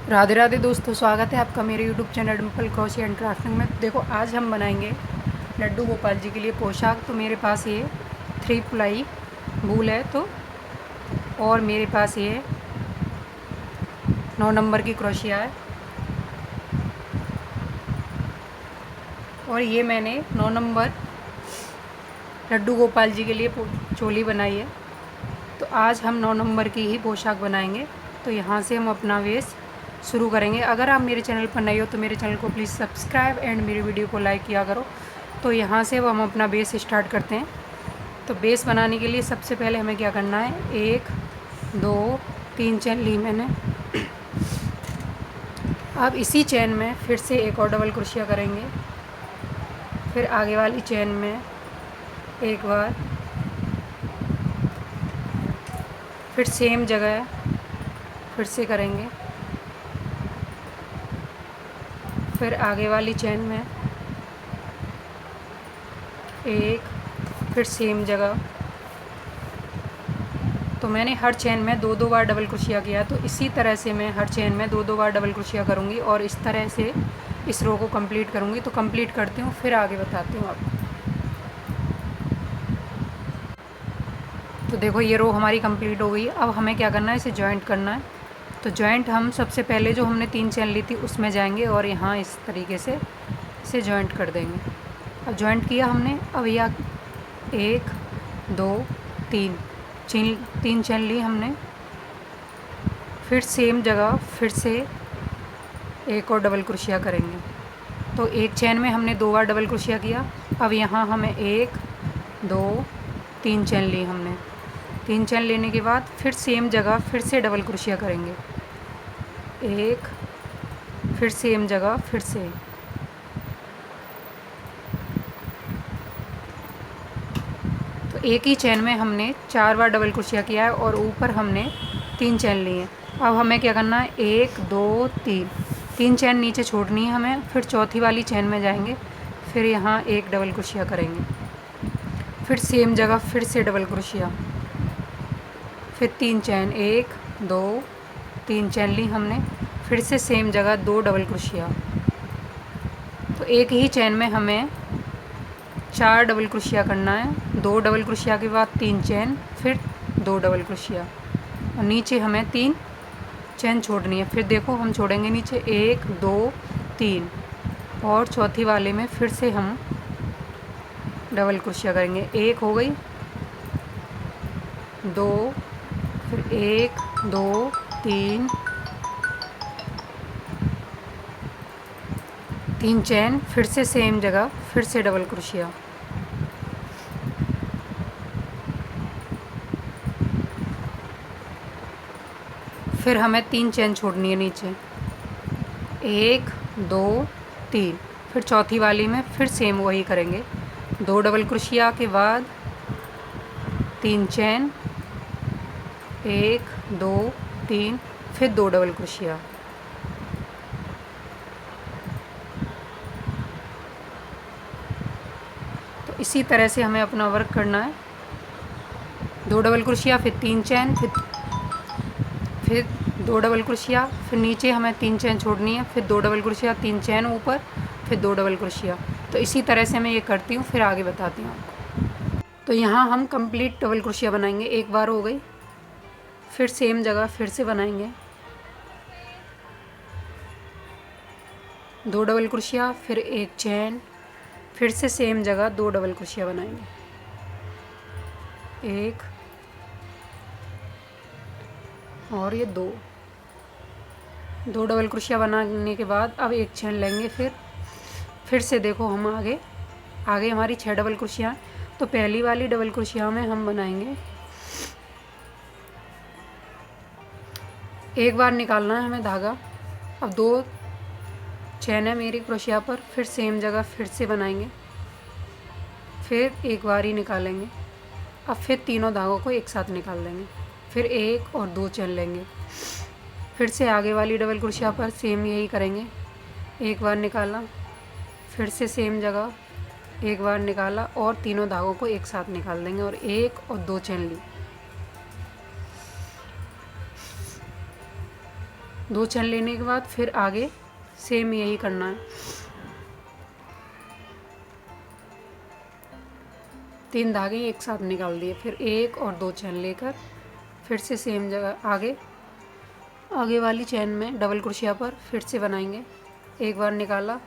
राधे राधे दोस्तों, स्वागत है आपका मेरे YouTube channel Dimple crochet and crafting में। देखो, आज हम बनाएंगे लड्डू गोपाल जी के लिए पोशाक। तो मेरे पास ये 3 प्लाई वूल है, तो और मेरे पास ये 9 नंबर की क्रोशिया है। और ये मैंने 9 नंबर लड्डू गोपाल जी के लिए चोली बनाई है। तो आज हम 9 नंबर की ही पोशाक बनाएंगे। तो यहाँ से हम अपना वेश शुरू करेंगे। अगर आप मेरे चैनल पर नए हो तो मेरे चैनल को प्लीज़ सब्सक्राइब एंड मेरी वीडियो को लाइक किया करो। तो यहाँ से हम अपना बेस स्टार्ट करते हैं। तो बेस बनाने के लिए सबसे पहले हमें क्या करना है, 1 2 3 चेन ली मैंने। अब इसी चेन में फिर से एक और डबल क्रोशिया करेंगे। फिर आगे वाली चेन में एक बार, फिर सेम जगह फिर से करेंगे। फिर आगे वाली चेन में एक, फिर सेम जगह। तो मैंने हर चेन में 2-2 बार डबल क्रोशिया किया। तो इसी तरह से मैं हर चेन में 2-2 बार डबल क्रोशिया करूँगी और इस तरह से इस रो को कंप्लीट करूँगी। तो कंप्लीट करती हूँ, फिर आगे बताती हूँ आपको। तो देखो, ये रो हमारी कंप्लीट हो गई। अब हमें क्या करना है, इसे जॉइंट करना है। तो जॉइंट हम सबसे पहले जो हमने 3 चेन ली थी उसमें जाएंगे और यहाँ इस तरीके से इसे जॉइंट कर देंगे। अब जॉइंट किया हमने। अब यह 1 2 3 3 चेन ली हमने। फिर सेम जगह फिर से एक और डबल क्रोशिया करेंगे। तो एक चेन में हमने 2 बार डबल क्रोशिया किया। अब यहाँ हमें 1 2 3 चेन ली हमने। 3 चेन लेने के बाद फिर सेम जगह फिर से डबल क्रोशिया करेंगे। 1, फिर सेम जगह फिर से। तो एक ही चेन में हमने 4 बार डबल क्रोशिया किया है और ऊपर हमने 3 चेन ली है। अब हमें क्या करना है, 1 2 3 चेन नीचे छोड़नी है हमें। फिर चौथी वाली चेन में जाएंगे। फिर यहाँ एक डबल क्रोशिया करेंगे। फिर सेम जगह फिर से डबल क्रोशिया। फिर 3 चेन, 1 2 3 चेन ली हमने। फिर से सेम जगह 2 डबल क्रोशिया। तो एक ही चेन में हमें 4 डबल क्रोशिया करना है। 2 डबल क्रोशिया के बाद 3 चेन, फिर 2 डबल क्रोशिया और नीचे हमें 3 चेन छोड़नी है। फिर देखो, हम छोड़ेंगे नीचे 1 2 3 और चौथी वाले में फिर से हम डबल क्रोशिया करेंगे। 1 हो गई, 2, फिर 1 2 3 चेन, फिर से सेम जगह फिर से डबल क्रोशिया। फिर हमें 3 चेन छोड़नी है नीचे, 1 2 3। फिर चौथी वाली में फिर सेम वही करेंगे। 2 डबल क्रोशिया के बाद 3 चेन, 1 2 3, फिर 2 डबल क्रोशिया। तो इसी तरह से हमें अपना वर्क करना है। 2 डबल क्रोशिया, फिर 3 चेन, फिर 2 डबल क्रोशिया, फिर नीचे हमें 3 चेन छोड़नी है। फिर 2 डबल क्रोशिया, 3 चेन ऊपर, फिर 2 डबल क्रोशिया। तो इसी तरह से मैं ये करती हूँ, फिर आगे बताती हूँ आपको। तो यहाँ हम कंप्लीट डबल क्रोशिया बनाएंगे। एक बार हो गई, फिर सेम जगह फिर से बनाएंगे। 2 डबल क्रोशिया, फिर 1 चेन, फिर से सेम जगह 2 डबल क्रोशिया बनाएंगे। 1 और ये 2 डबल क्रोशिया बनाने के बाद अब 1 चेन लेंगे। फिर से देखो, हम आगे हमारी 6 डबल क्रोशिया। तो पहली वाली डबल क्रोशिया में हम बनाएंगे, एक बार निकालना है हमें धागा। अब 2 चेन है मेरी क्रोशिया पर, फिर सेम जगह फिर से बनाएंगे। फिर एक बार ही निकालेंगे। अब फिर तीनों धागों को एक साथ निकाल देंगे। फिर 1 और 2 चेन लेंगे। फिर से आगे वाली डबल क्रोशिया पर सेम यही करेंगे। एक बार निकाला, फिर से सेम जगह एक बार निकाला और तीनों धागों को एक साथ निकाल देंगे और 1 और 2 चेन ली। 2 चैन लेने के बाद फिर आगे सेम यही करना है। 3 धागे एक साथ निकाल दिए, फिर 1 और 2 चैन लेकर फिर से सेम जगह आगे वाली चैन में डबल क्रोशिया पर फिर से बनाएंगे। एक बार निकाला,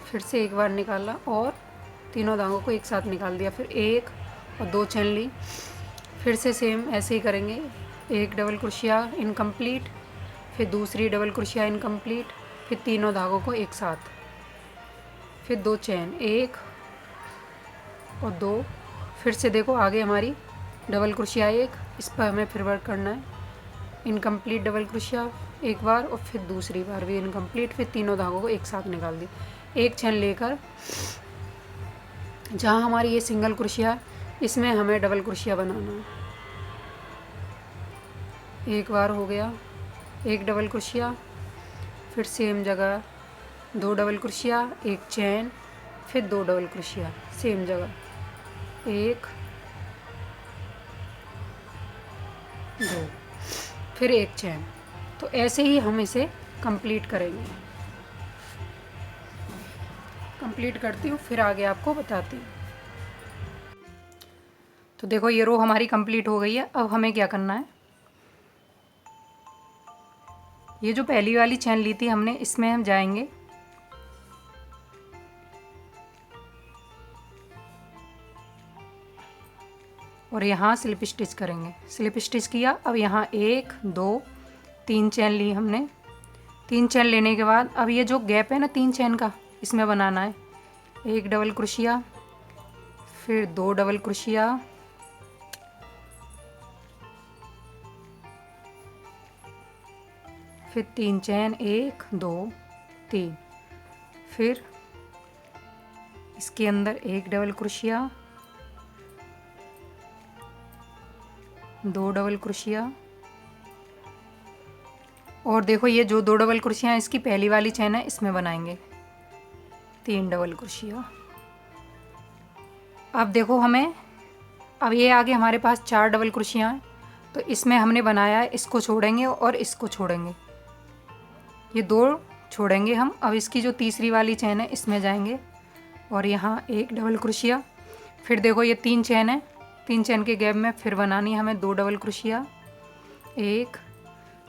फिर से एक बार निकाला और तीनों धागों को एक साथ निकाल दिया, फिर 1 और 2 चैन ली, फिर से सेम ऐसे ही करेंगे। एक डबल क्रोशिया इनकम्प्लीट, फिर दूसरी डबल क्रोशिया इनकम्प्लीट, फिर तीनों धागों को एक साथ, फिर 2 चैन, 1 और 2, फिर से देखो आगे हमारी डबल क्रोशिया 1, इस पर हमें फिर वर्क करना है। इनकम्प्लीट डबल क्रोशिया एक बार और फिर दूसरी बार भी इनकम्प्लीट, फिर तीनों धागों को एक साथ निकाल दी। एक चैन लेकर जहाँ हमारी ये सिंगल क्रोशिया, इसमें हमें डबल क्रोशिया बनाना है। एक बार हो गया, एक डबल क्रोशिया, फिर सेम जगह 2 डबल क्रोशिया, एक चैन, फिर 2 डबल क्रोशिया सेम जगह, 1 2, फिर एक चैन। तो ऐसे ही हम इसे कंप्लीट करेंगे। कंप्लीट करती हूँ, फिर आगे आपको बताती हूँ। तो देखो ये रो हमारी कंप्लीट हो गई है। अब हमें क्या करना है, ये जो पहली वाली चैन ली थी हमने, इसमें हम जाएंगे और यहाँ स्लिप स्टिच करेंगे। स्लिप स्टिच किया, अब यहाँ 1 2 3 चैन ली हमने। 3 चैन लेने के बाद अब ये जो गैप है ना 3 चैन का, इसमें बनाना है 1 डबल क्रोशिया, फिर 2 डबल क्रोशिया, फिर 3 चैन, 1 2 3, फिर इसके अंदर 1 डबल क्रोशिया, 2 डबल क्रोशिया, और देखो ये जो 2 डबल क्रोशिया है इसकी पहली वाली चैन है, इसमें बनाएंगे 3 डबल क्रोशिया। अब देखो हमें, अब ये आगे हमारे पास 4 डबल क्रोशिया हैं, तो इसमें हमने बनाया है, इसको छोड़ेंगे और इसको छोड़ेंगे, ये 2 छोड़ेंगे हम। अब इसकी जो तीसरी वाली चैन है इसमें जाएंगे और यहाँ 1 डबल क्रोशिया, फिर देखो ये 3 चैन है, 3 चैन के गैप में फिर बनानी है हमें 2 डबल क्रोशिया, 1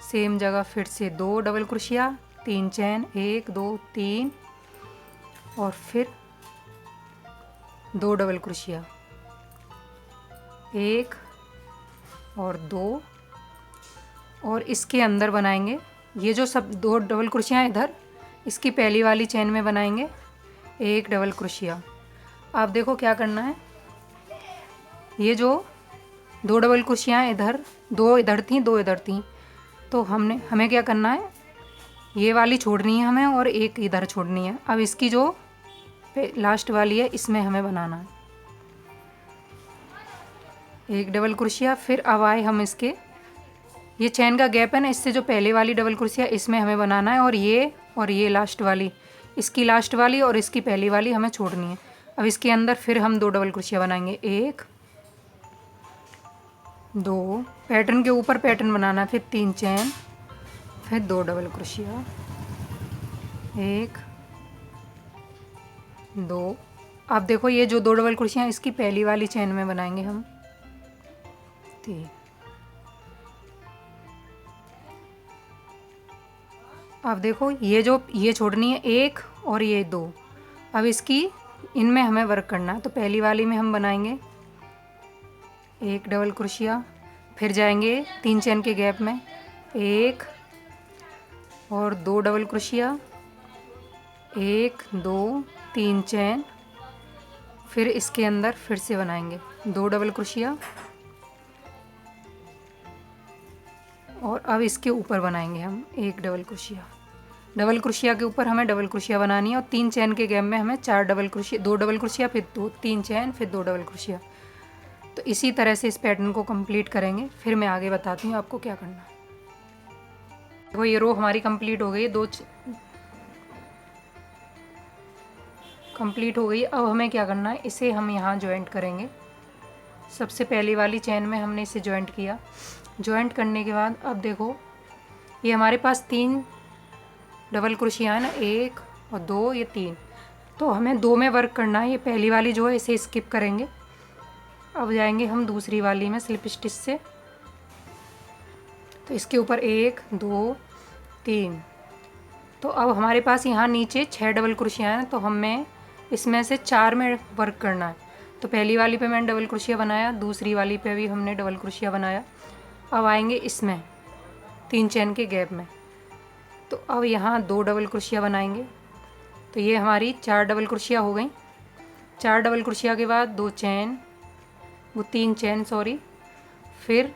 सेम जगह फिर से 2 डबल क्रोशिया, 3 चैन, 1 2 3 और फिर 2 डबल क्रोशिया, 1 और 2, और इसके अंदर बनाएंगे ये जो सब 2 डबल क्रोशिया इधर, इसकी पहली वाली चैन में बनाएंगे 1 डबल क्रोशिया। आप देखो क्या करना है, ये जो 2 डबल क्रोशिया इधर, 2 इधर थी 2 इधर थी, तो हमें क्या करना है, ये वाली छोड़नी है हमें और एक इधर छोड़नी है। अब इसकी जो लास्ट वाली है इसमें हमें बनाना है 1 डबल क्रोशिया, फिर अब आए हम इसके, ये चैन का गैप है ना, इससे जो पहले वाली डबल क्रोशिया इसमें हमें बनाना है, और ये लास्ट वाली, इसकी लास्ट वाली और इसकी पहली वाली हमें छोड़नी है। अब इसके अंदर फिर हम 2 डबल क्रोशिया बनाएंगे, 1 2, पैटर्न के ऊपर पैटर्न बनाना है, फिर 3 चैन, फिर 2 डबल क्रोशिया, 1 2। अब देखो ये जो 2 डबल क्रोशिया इसकी पहली वाली चैन में बनाएंगे हम 3। अब देखो ये छोड़नी है 1 और ये 2, अब इसकी इनमें हमें वर्क करना है, तो पहली वाली में हम बनाएंगे 1 डबल क्रोशिया, फिर जाएंगे 3 चैन के गैप में 1 और 2 डबल क्रोशिया, 1 2 3 चैन, फिर इसके अंदर फिर से बनाएंगे 2 डबल क्रोशिया, और अब इसके ऊपर बनाएंगे हम 1 डबल क्रोशिया। डबल क्रोशिया के ऊपर हमें डबल क्रोशिया बनानी है, और 3 चैन के गैप में हमें 4 डबल क्रोशिया, 2 डबल क्रोशिया, फिर 3 चैन, फिर 2 डबल क्रोशिया। तो इसी तरह से इस पैटर्न को कंप्लीट करेंगे, फिर मैं आगे बताती हूँ आपको क्या करना है। देखो ये रो हमारी कंप्लीट हो गई, कंप्लीट हो गई। अब हमें क्या करना है, इसे हम यहाँ जॉइंट करेंगे। सबसे पहली वाली चैन में हमने इसे जॉइंट किया, जॉइंट करने के बाद अब देखो ये हमारे पास 3 डबल क्रोशिया है ना, 1 और 2, ये 3, तो हमें 2 में वर्क करना है। ये पहली वाली जो है इसे स्किप करेंगे। अब जाएंगे हम दूसरी वाली में स्लिप स्टिच से, तो इसके ऊपर 1 2 3। तो अब हमारे पास यहाँ नीचे 6 डबल क्रोशिया हैं, तो हमें इसमें से 4 में वर्क करना है। तो पहली वाली पे मैंने डबल क्रोशिया बनाया, दूसरी वाली पे भी हमने डबल क्रोशिया बनाया। अब आएंगे इसमें 3 चेन के गैप में, तो अब यहाँ 2 डबल क्रोशिया बनाएंगे। तो ये हमारी 4 डबल क्रोशिया हो गई। 4 डबल क्रोशिया के बाद 2 चेन, वो 3 चेन सॉरी। फिर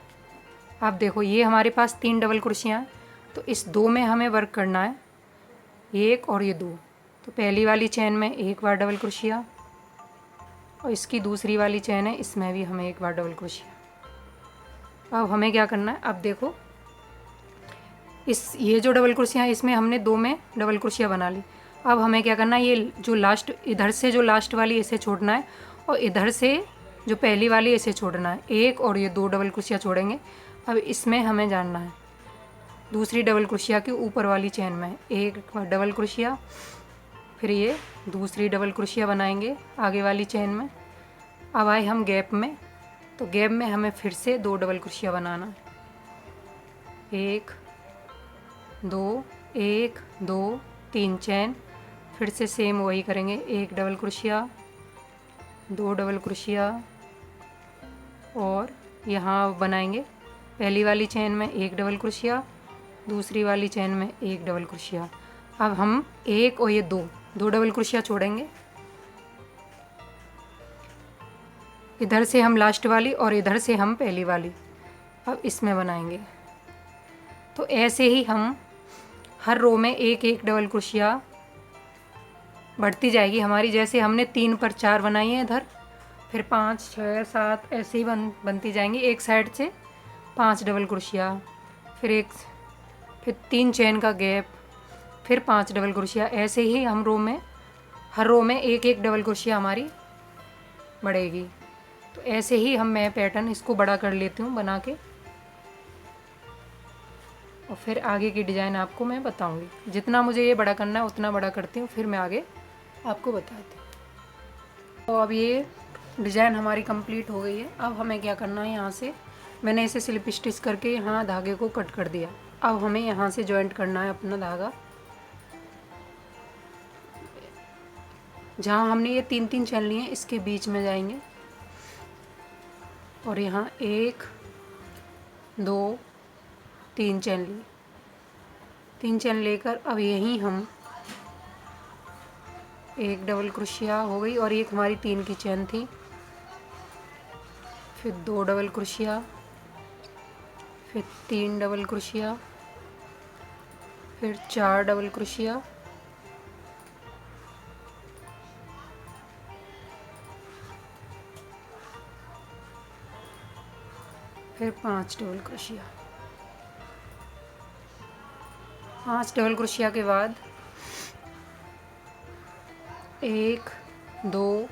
आप देखो ये हमारे पास 3 डबल क्रोशिया हैं, तो इस 2 में हमें वर्क करना है, 1 और ये 2। तो पहली वाली चेन में एक बार डबल क्रोशिया, और इसकी दूसरी वाली चेन है, इसमें भी हमें एक बार डबल क्रोशिया। अब हमें क्या करना है, अब देखो ये जो डबल क्रोशिया है इसमें हमने 2 में डबल क्रोशिया बना ली। अब हमें क्या करना है, ये जो लास्ट इधर से जो लास्ट वाली इसे छोड़ना है, और इधर से जो पहली वाली इसे छोड़ना है, 1 और ये 2 डबल क्रोशिया छोड़ेंगे। अब इसमें हमें जानना है दूसरी डबल क्रोशिया की ऊपर वाली चेन में एक बार डबल क्रोशिया, फिर ये दूसरी डबल क्रोशिया बनाएंगे आगे वाली चेन में। अब आए हम गैप में, तो गैप में हमें फिर से 2 डबल क्रोशिया बनाना है, 1 2 1 2 3 चेन। फिर से सेम वही करेंगे, 1 डबल क्रोशिया, 2 डबल क्रोशिया, और यहाँ बनाएंगे पहली वाली चेन में 1 डबल क्रोशिया, दूसरी वाली चेन में 1 डबल क्रोशिया। अब हम 1 और ये 2 डबल क्रोशिया छोड़ेंगे, इधर से हम लास्ट वाली और इधर से हम पहली वाली अब इसमें बनाएंगे। तो ऐसे ही हम हर रो में 1 1 डबल क्रोशिया बढ़ती जाएगी हमारी। जैसे हमने 3 पर 4 बनाई है इधर, फिर 5 6 7 ऐसे ही बनती जाएंगी। एक साइड से 5 डबल क्रोशिया, फिर 3 चेन का गैप, फिर 5 डबल क्रोशिया। ऐसे ही हम हर रो में 1 1 डबल क्रोशिया हमारी बढ़ेगी। तो ऐसे ही मैं पैटर्न इसको बड़ा कर लेती हूँ बना के, और फिर आगे की डिज़ाइन आपको मैं बताऊँगी। जितना मुझे ये बड़ा करना है उतना बड़ा करती हूँ, फिर मैं आगे आपको बताती हूँ। तो अब ये डिज़ाइन हमारी कंप्लीट हो गई है। अब हमें क्या करना है, यहाँ से मैंने इसे स्लिप स्टिच करके यहाँ धागे को कट कर दिया। अब हमें यहाँ से जॉइंट करना है अपना धागा, जहाँ हमने ये 3 3 चेन लिए इसके बीच में जाएंगे, और यहाँ 1 2 3 चेन ली, 3 चेन लेकर अब यहीं हम 1 डबल क्रोशिया हो गई, और एक हमारी 3 की चेन थी, फिर 2 डबल क्रोशिया, फिर 3 डबल क्रोशिया, फिर 4 डबल क्रोशिया, फिर 5 डबल क्रोशिया। 5 डबल क्रोशिया के बाद 1 2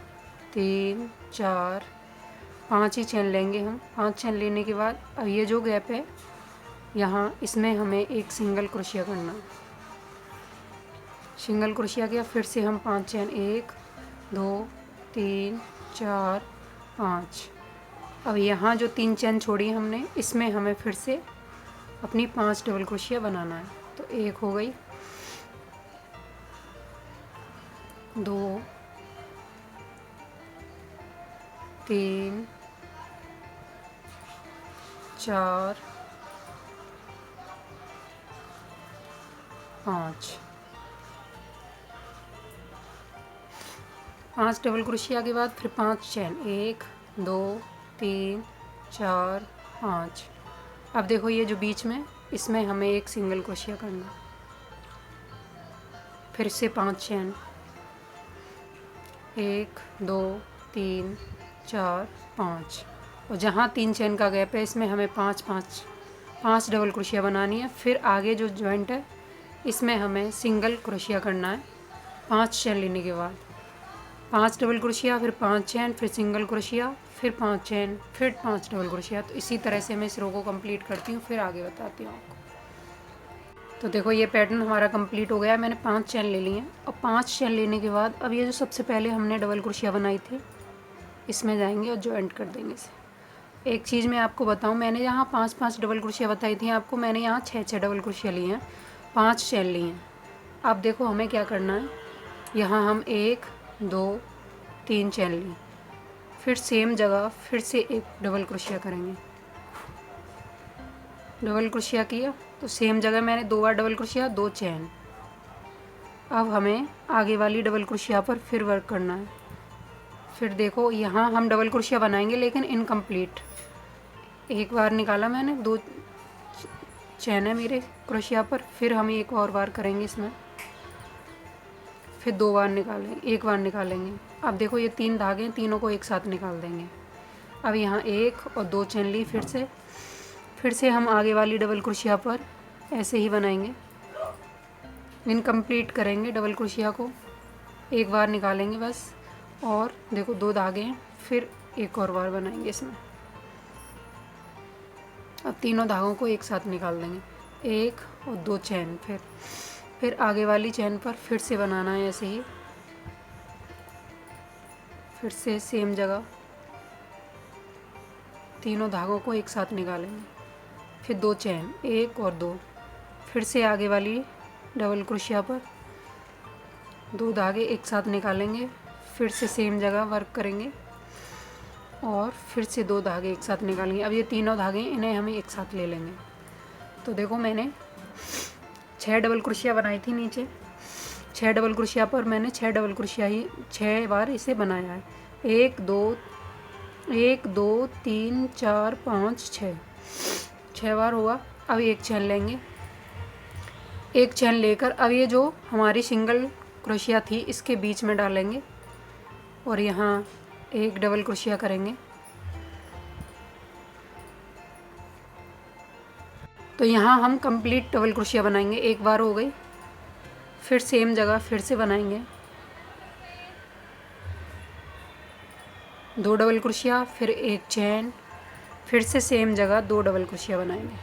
3 4 5 ही चेन लेंगे हम। 5 चेन लेने के बाद अब ये जो गैप है यहाँ, इसमें हमें एक सिंगल क्रोशिया करना है। सिंगल क्रोशिया किया, फिर से हम 5 चेन 1 2 3 4 5। अब यहाँ जो 3 चेन छोड़ी हमने, इसमें हमें फिर से अपनी 5 डबल क्रोशिया बनाना है। तो 1 हो गई, 2 3 4 5। 5 डबल क्रोशिया के बाद फिर 5 चेन 1 2 3 4 5। अब देखो ये जो बीच में, इसमें हमें एक सिंगल क्रोशिया करना, फिर से 5 चेन 1 2 3 4 5, और जहाँ 3 चेन का गैप है इसमें हमें 5 डबल क्रोशिया बनानी है। फिर आगे जो जॉइंट है इसमें हमें सिंगल क्रोशिया करना है। 5 चेन लेने के बाद 5 डबल क्रोशिया, फिर 5 चेन, फिर सिंगल क्रोशिया, फिर 5 चेन, फिर 5 डबल क्रोशिया। तो इसी तरह से मैं इस रो को कंप्लीट करती हूँ, फिर आगे बताती हूँ आपको। तो देखो ये पैटर्न हमारा कंप्लीट हो गया। मैंने 5 चैन ले लिए हैं और 5 चैन लेने के बाद अब ये जो सबसे पहले हमने डबल क्रोशिया बनाई थी इसमें जाएंगे और जॉइंट कर देंगे इसे। एक चीज़ मैं आपको बताऊं, मैंने यहाँ 5-5 डबल क्रोशिया बताई थी आपको, मैंने यहाँ 6-6 डबल क्रोशिया लिए हैं, 5 चैन लिए हैं। अब देखो हमें क्या करना है, यहाँ हम 1 2 3 चैन लिए, फिर सेम जगह फिर से एक डबल क्रोशिया करेंगे। डबल क्रोशिया किया तो सेम जगह मैंने 2 बार डबल क्रोशिया, 2 चैन। अब हमें आगे वाली डबल क्रोशिया पर फिर वर्क करना है। फिर देखो यहाँ हम डबल क्रोशिया बनाएंगे लेकिन इनकम्प्लीट। एक बार निकाला मैंने, 2 चैन है मेरे क्रोशिया पर, फिर हम एक और बार करेंगे इसमें, फिर 2 बार निकालेंगे, एक बार निकालेंगे। अब देखो ये 3 धागे हैं, तीनों को एक साथ निकाल देंगे। अब यहाँ 1 और 2 चैन ली, फिर से हम आगे वाली डबल क्रोशिया पर ऐसे ही बनाएंगे, इनकम्प्लीट करेंगे डबल क्रोशिया को, एक बार निकालेंगे बस। और देखो 2 धागे हैं, फिर एक और बार बनाएंगे इसमें। अब तीनों धागों को एक साथ निकाल देंगे, 1 और 2 चैन, फिर आगे वाली चैन पर फिर से बनाना है ऐसे ही, फिर से सेम जगह तीनों धागों को एक साथ निकालेंगे, फिर 2 चैन, 1 और 2, फिर से आगे वाली डबल क्रोशिया पर 2 धागे एक साथ निकालेंगे, फिर से सेम जगह वर्क करेंगे और फिर से 2 धागे एक साथ निकालेंगे। अब ये तीनों धागे इन्हें हमें एक साथ ले लेंगे। तो देखो मैंने 6 डबल क्रोशिया बनाई थी नीचे, 6 डबल क्रोशिया पर मैंने 6 डबल क्रोशिया ही 6 बार इसे बनाया है। 1 2 3 4 5 6 बार हुआ। अब एक चैन लेंगे, एक चैन लेकर अब ये जो हमारी सिंगल क्रोशिया थी इसके बीच में डालेंगे और यहाँ एक डबल क्रोशिया करेंगे। तो यहाँ हम कंप्लीट डबल क्रोशिया बनाएंगे, एक बार हो गई, फिर सेम जगह फिर से बनाएंगे, 2 डबल क्रोशिया, फिर एक चैन, फिर से सेम जगह 2 डबल क्रोशिया बनाएंगे,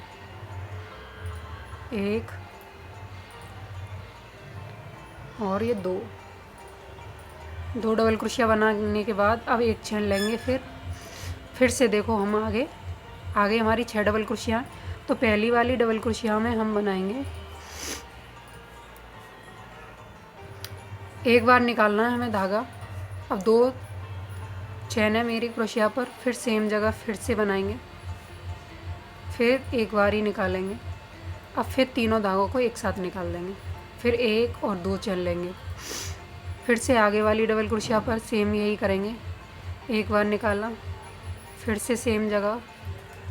1 और ये 2 डबल क्रोशिया बनाने के बाद अब एक चैन लेंगे, फिर से देखो हम आगे हमारी 6 डबल क्रोशिया। तो पहली वाली डबल क्रोशिया में हम बनाएंगे, एक बार निकालना है हमें धागा। अब 2 चैन है मेरी क्रोशिया पर, फिर सेम जगह फिर से बनाएंगे, फिर एक बार ही निकालेंगे। अब फिर तीनों धागों को एक साथ निकाल देंगे, फिर 1 और 2 चैन लेंगे, फिर से आगे वाली डबल क्रोशिया पर सेम यही करेंगे, एक बार निकाला, फिर से सेम जगह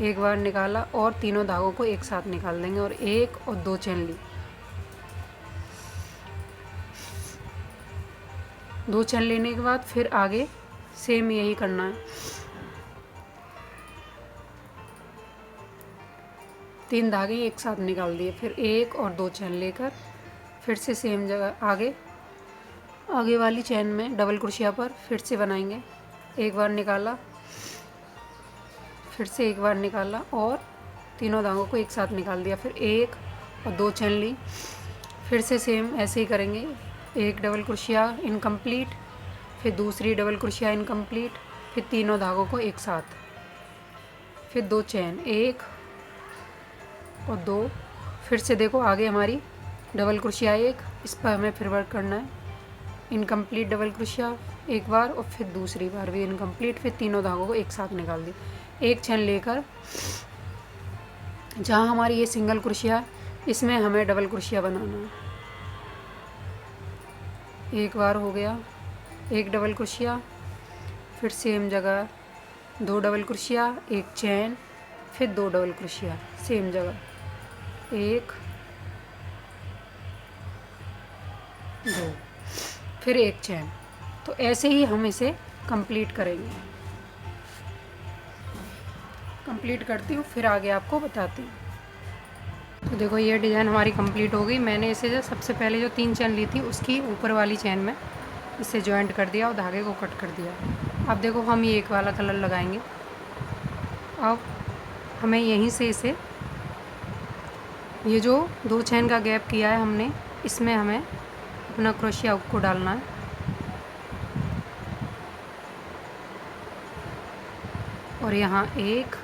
एक बार निकाला और तीनों धागों को एक साथ निकाल देंगे और 1 और 2 चैन ली, 2 चैन लेने के बाद फिर आगे सेम यही करना है, 3 धागे एक साथ निकाल दिए, फिर 1 और 2 चैन लेकर फिर से सेम जगह आगे वाली चैन में डबल क्रोशिया पर फिर से बनाएंगे, एक बार निकाला, फिर से एक बार निकाला और तीनों धागों को एक साथ निकाल दिया, फिर 1 और 2 चैन ली, फिर से सेम ऐसे ही करेंगे, एक डबल क्रोशिया इनकम्प्लीट, फिर दूसरी डबल क्रोशिया इनकम्प्लीट, फिर तीनों धागों को एक साथ, फिर 2 चैन, 1 और 2, फिर से देखो आगे हमारी डबल क्रोशिया 1, इस पर हमें फिर वर्क करना है, इनकम्प्लीट डबल क्रोशिया एक बार और फिर दूसरी बार भी इनकम्प्लीट, फिर तीनों धागों को एक साथ निकाल दी, एक चैन लेकर जहाँ हमारी ये सिंगल क्रोशिया इसमें हमें डबल क्रोशिया बनाना है, एक बार हो गया, एक डबल क्रोशिया, फिर सेम जगह 2 डबल क्रोशिया, एक चैन, फिर 2 डबल क्रोशिया सेम जगह, 1 2, फिर एक चैन। तो ऐसे ही हम इसे कंप्लीट करेंगे। कंप्लीट करती हूँ फिर आगे आपको बताती हूँ। तो देखो ये डिज़ाइन हमारी कंप्लीट हो गई। मैंने इसे जो सबसे पहले जो 3 चैन ली थी उसकी ऊपर वाली चैन में इसे जॉइंट कर दिया और धागे को कट कर दिया। अब देखो हम ये एक वाला कलर लगाएंगे। अब हमें यहीं से इसे ये जो 2 चेन का गैप किया है हमने, इसमें हमें अपना क्रोशिया हुक को डालना है। और यहाँ 1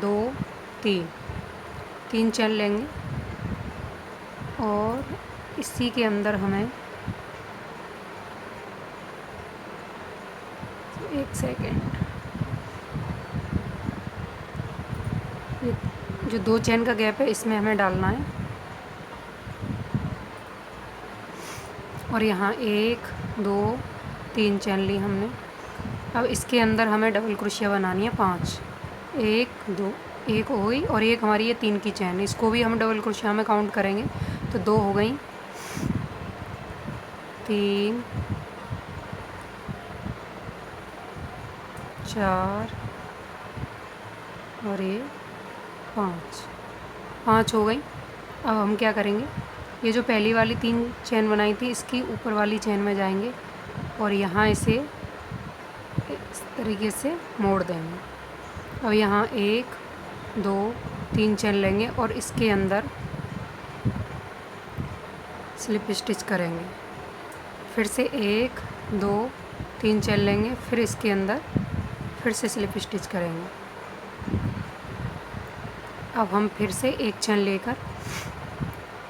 2 3 चेन लेंगे और इसी के अंदर हमें, एक सेकेंड, ये जो 2 चेन का गैप है इसमें हमें डालना है। और यहाँ 1 2 3 चेन ली हमने। अब इसके अंदर हमें डबल क्रोशिया बनानी है 5। 1 2 1 हो गई और एक हमारी ये 3 की चेन, इसको भी हम डबल क्रोशिया में काउंट करेंगे तो 2 हो गई, 3 4 और ये 5 हो गई। अब हम क्या करेंगे, ये जो पहली वाली 3 चेन बनाई थी इसकी ऊपर वाली चेन में जाएंगे और यहाँ इसे इस तरीके से मोड़ देंगे। अब यहाँ 1 2 3 चेन लेंगे और इसके अंदर स्लिप स्टिच करेंगे। फिर से 1 2 3 चेन लेंगे, फिर इसके अंदर फिर से स्लिप स्टिच करेंगे। अब हम फिर से एक चेन लेकर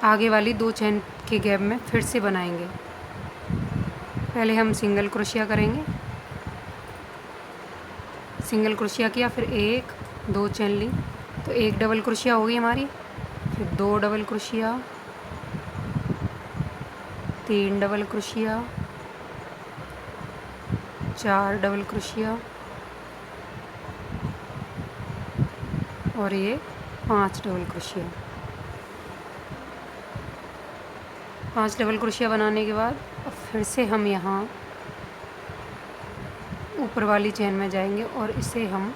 आगे वाली 2 चेन के गैप में फिर से बनाएंगे। पहले हम सिंगल क्रोशिया करेंगे, सिंगल क्रोशिया किया, फिर 1 2 चेन ली तो 1 डबल क्रोशिया हो गई हमारी, फिर 2 double crochet, 3 double crochet, 4 double crochet और ये 5 डबल क्रोशिया। 5 डबल क्रोशिया बनाने के बाद अब फिर से हम यहाँ ऊपर वाली चेन में जाएंगे और इसे हम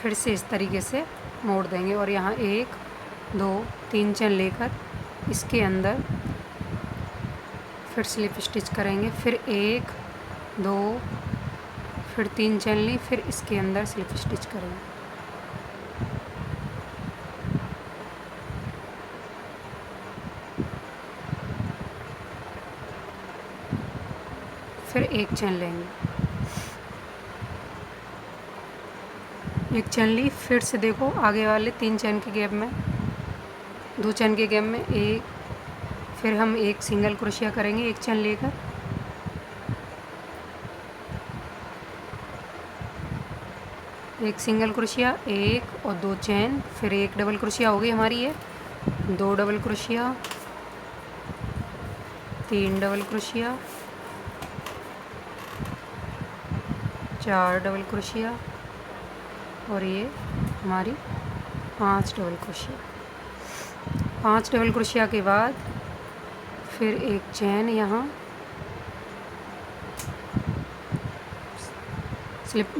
फिर से इस तरीके से मोड़ देंगे और यहाँ 1 2 3 चेन लेकर इसके अंदर फिर स्लिप स्टिच करेंगे, फिर 1 2 फिर 3 चेन ली, फिर इसके अंदर स्लिप स्टिच करेंगे। फिर एक चेन लेंगे, एक चेन ली, फिर से देखो आगे वाले 3 चेन के गैप में, 2 चेन के गैप में एक, फिर हम एक सिंगल क्रोशिया करेंगे एक चेन लेकर, एक सिंगल क्रोशिया, 1 और 2 चेन, फिर एक डबल क्रोशिया हो गई हमारी ये, 2 double crochet, 3 double crochet, 4 double crochet और ये हमारी 5 डबल क्रोशिया। 5 डबल क्रोशिया के बाद फिर एक चेन यहाँ स्लिप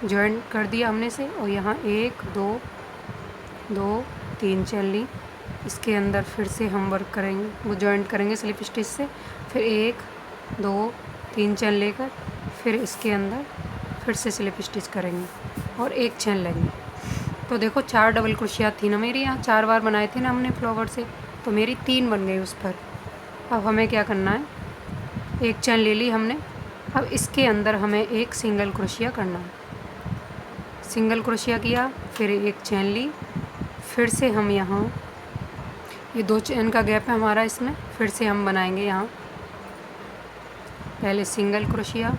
जॉइंट कर दिया हमने से और यहाँ 1 2 2 3 चेन ली, इसके अंदर फिर से हम वर्क करेंगे, वो जॉइंट करेंगे स्लिप स्टिच से, फिर 1 2 3 चेन लेकर फिर इसके अंदर फिर से स्लिप स्टिच करेंगे और एक चेन लेंगे। तो देखो 4 डबल क्रोशिया थी ना मेरी, यहाँ 4 बार बनाए थे ना हमने फ्लावर से, तो मेरी 3 बन गई उस पर। अब हमें क्या करना है, एक चेन ले ली हमने, अब इसके अंदर हमें एक सिंगल क्रोशिया करना है। सिंगल क्रोशिया किया, फिर एक चेन ली, फिर से हम यहाँ ये 2 चेन का गैप है हमारा, इसमें फिर से हम बनाएंगे यहाँ पहले सिंगल क्रोशिया,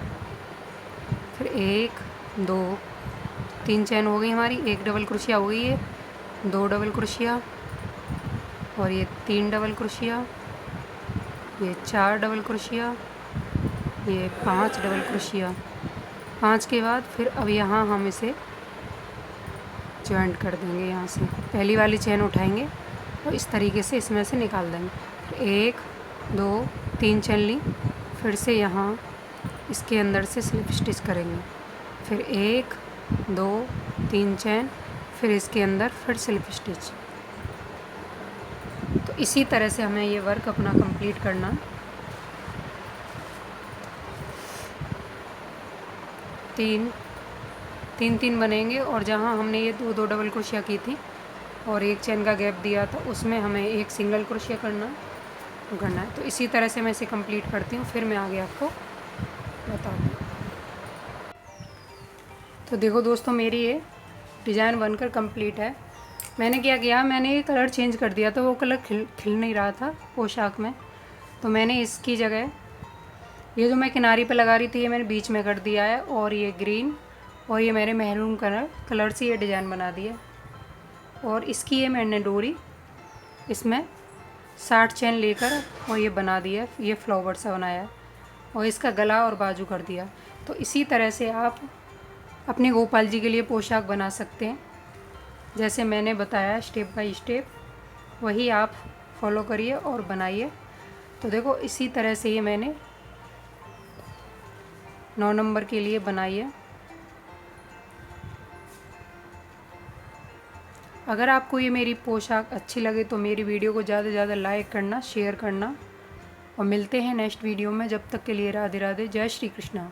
फिर 1 2 3 चेन हो गई हमारी, एक डबल क्रोशिया हो गई है, 2 डबल क्रोशिया और ये 3 डबल क्रोशिया, ये 4 डबल क्रोशिया, ये 5 डबल क्रोशिया। 5 के बाद फिर अब यहाँ हम इसे जॉइंट कर देंगे, यहाँ से पहली वाली चेन उठाएंगे और इस तरीके से इसमें से निकाल देंगे। फिर 1 2 3 चेन ली, फिर से यहाँ इसके अंदर से स्लिप स्टिच करेंगे, फिर 1 2 3 चेन, फिर इसके अंदर फिर स्लिप स्टिच। तो इसी तरह से हमें ये वर्क अपना कंप्लीट करना। 3 3 3 बनेंगे और जहाँ हमने ये 2 2 डबल क्रोशिया की थी और एक चेन का गैप दिया था, उसमें हमें एक सिंगल क्रोशिया करना है। तो इसी तरह से मैं इसे कंप्लीट करती हूँ, फिर मैं आगे आपको बताती हूँ। तो देखो दोस्तों, मेरी ये डिज़ाइन बनकर कंप्लीट है। मैंने क्या किया, मैंने ये कलर चेंज कर दिया था, वो कलर खिल नहीं रहा था पोशाक में। तो मैंने इसकी जगह ये जो मैं किनारी पे लगा रही थी, ये मैंने बीच में कर दिया है, और ये ग्रीन और ये मैंने मैरून कलर से ये डिज़ाइन बना दिया। और इसकी ये मैंने डोरी इसमें 60 चेन लेकर और ये बना दिया, ये फ्लावर सा बनाया है, और इसका गला और बाजू कर दिया। तो इसी तरह से आप अपने गोपाल जी के लिए पोशाक बना सकते हैं, जैसे मैंने बताया स्टेप बाय स्टेप, वही आप फॉलो करिए और बनाइए। तो देखो इसी तरह से ये मैंने 9 नंबर के लिए बनाई है। अगर आपको ये मेरी पोशाक अच्छी लगे तो मेरी वीडियो को ज़्यादा से ज़्यादा लाइक करना, शेयर करना, और मिलते हैं नेक्स्ट वीडियो में। जब तक के लिए राधे राधे, जय श्री कृष्णा।